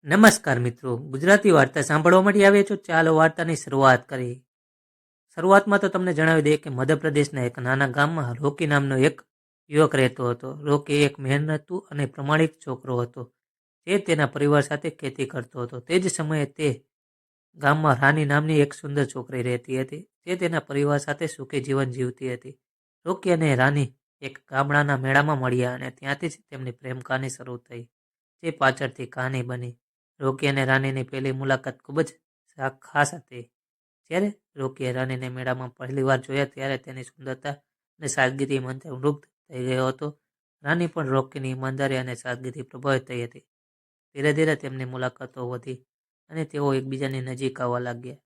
નમસ્કાર મિત્રો, ગુજરાતી વાર્તા સાંભળવા માટે આવ્યા છો. ચાલો વાર્તાની શરૂઆત કરીએ. શરૂઆતમાં તો તમને જણાવી દઈએ કે મધ્યપ્રદેશના એક નાના ગામમાં રોકી નામનો એક યુવક રહેતો હતો. રોકી એક મહેનતુ અને પ્રમાણિક છોકરો હતો જે તેના પરિવાર સાથે ખેતી કરતો હતો. તે જ સમયે તે ગામમાં રાની નામની એક સુંદર છોકરી રહેતી હતી જે તેના પરિવાર સાથે સુખી જીવન જીવતી હતી. રોકી અને રાની એક ગામડાના મેળામાં મળ્યા અને ત્યાંથી જ તેમની પ્રેમ કહાની શરૂ થઈ, જે પાછળથી કહાની બની. રોકી અને રાનીની પહેલી મુલાકાત ખૂબ જ ખાસ હતી. જ્યારે રોકીએ રાનીને મેળામાં પહેલીવાર જોયા ત્યારે તેની સુંદરતા અને સાદગીથી મંત્રમુગ્ધ થઈ ગયો હતો. રાની પણ રોકીની ઈમાનદારી અને સાદગીથી પ્રભાવિત થઈ હતી. ધીરે ધીરે તેમની મુલાકાતો વધી અને તેઓ એકબીજાની નજીક આવવા લાગ્યા.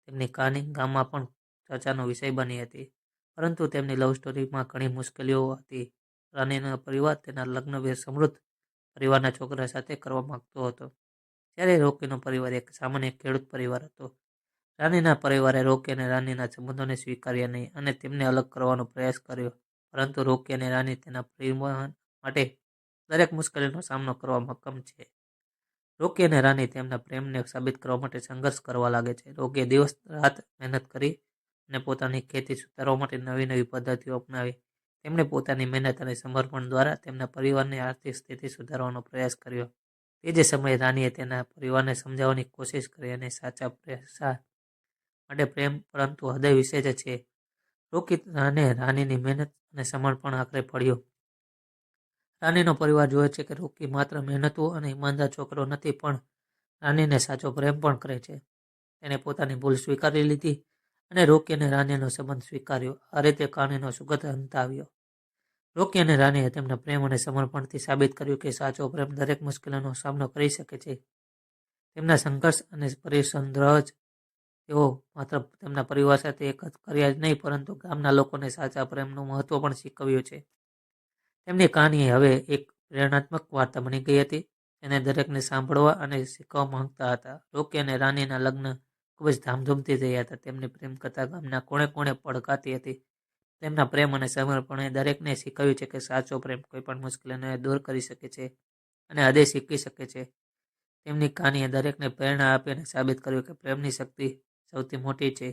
તેમની કહાની ગામમાં પણ ચર્ચાનો વિષય બની હતી, પરંતુ તેમની લવ સ્ટોરીમાં ઘણી મુશ્કેલીઓ હતી. રાનીનો પરિવાર તેના લગ્ન સમૃદ્ધ પરિવારના છોકરા સાથે કરવા માંગતો હતો, જ્યારે રોકીનો પરિવાર એક સામાન્ય ખેડૂત પરિવાર હતો. રાનીના પરિવારે રોકી અને રાનીના સંબંધોને સ્વીકાર્યા નહીં અને તેમને અલગ કરવાનો પ્રયાસ કર્યો, પરંતુ રોકી અને રાની તેના પરિવાર માટે દરેક મુશ્કેલીનો સામનો કરવા મક્કમ છે. રોકી અને રાની તેમના પ્રેમને સાબિત કરવા માટે સંઘર્ષ કરવા લાગે છે. રોકીએ દિવસ રાત મહેનત કરી અને પોતાની ખેતી સુધારવા માટે નવી નવી પદ્ધતિઓ અપનાવી. તેમણે પોતાની મહેનત અને સમર્પણ દ્વારા તેમના પરિવારની આર્થિક સ્થિતિ સુધારવાનો પ્રયાસ કર્યો. તે જ સમયે રાનીએ તેના પરિવારને સમજાવવાની કોશિશ કરી અને સાચા માટે પ્રેમ પરંતુ હૃદય વિશે જ છે. રોકી અને રાનીની મહેનત અને સમર્પણ આખરે પડ્યું. રાનીનો પરિવાર જોવે છે કે રોકી માત્ર મહેનતુ અને ઈમાનદાર છોકરો નથી, પણ રાનીને સાચો પ્રેમ પણ કરે છે. તેણે પોતાની ભૂલ સ્વીકારી લીધી અને રોકી અને રાનીનો સંબંધ સ્વીકાર્યો. આ રીતે કહાનીનો સુખદ અંત આવ્યો. રોકી અને રાનીએ તેમના પ્રેમ અને સમર્પણથી સાબિત કર્યું કે સાચો પ્રેમ દરેક મુશ્કેલીનો સામનો કરી શકે છે. તેમના સંઘર્ષ અને પરિશ્રમ દ્વારા જ તેઓ માત્ર તેમના પરિવાર સાથે એક જ કર્યા જ નહીં, પરંતુ ગામના લોકોને સાચા પ્રેમનું મહત્વ પણ શીખવ્યું છે. તેમની કહાની હવે એક પ્રેરણાત્મક વાર્તા બની ગઈ હતી, જેને દરેકને સાંભળવા અને શીખવા માંગતા હતા. રોકી અને રાનીના લગ્ન ખૂબ જ ધામધૂમથી થયા હતા. તેમની પ્રેમ કથા ગામના કોણે કોણે પડકાતી હતી. તેમના પ્રેમ અને સમર્પણે દરેકને શીખવ્યું છે કે સાચો પ્રેમ કોઈ પણ મુશ્કેલીને દૂર કરી શકે છે અને હૃદય શીખી શકે છે. તેમની કહાનીએ દરેકને પ્રેરણા આપી અને સાબિત કર્યું કે પ્રેમની શક્તિ સૌથી મોટી છે.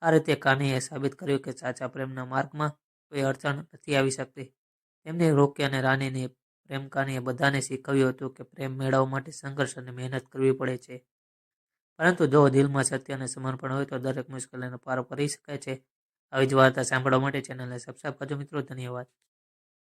આ રીતે કહાનીએ સાબિત કર્યું કે સાચા પ્રેમના માર્ગમાં કોઈ અડચણ નથી આવી શકતી. તેમની રોકી અને રાનીની પ્રેમ કહાનીએ બધાને શીખવ્યું હતું કે પ્રેમ મેળવવા માટે સંઘર્ષ અને મહેનત કરવી પડે છે, પરંતુ જો દિલમાં સત્ય અને સમર્પણ હોય તો દરેક મુશ્કેલીનો પાર કરી શકાય છે. આવી જ વાર્તા સાંભળવા માટે ચેનલને સબસ્ક્રાઇબ કરજો મિત્રો. ધન્યવાદ.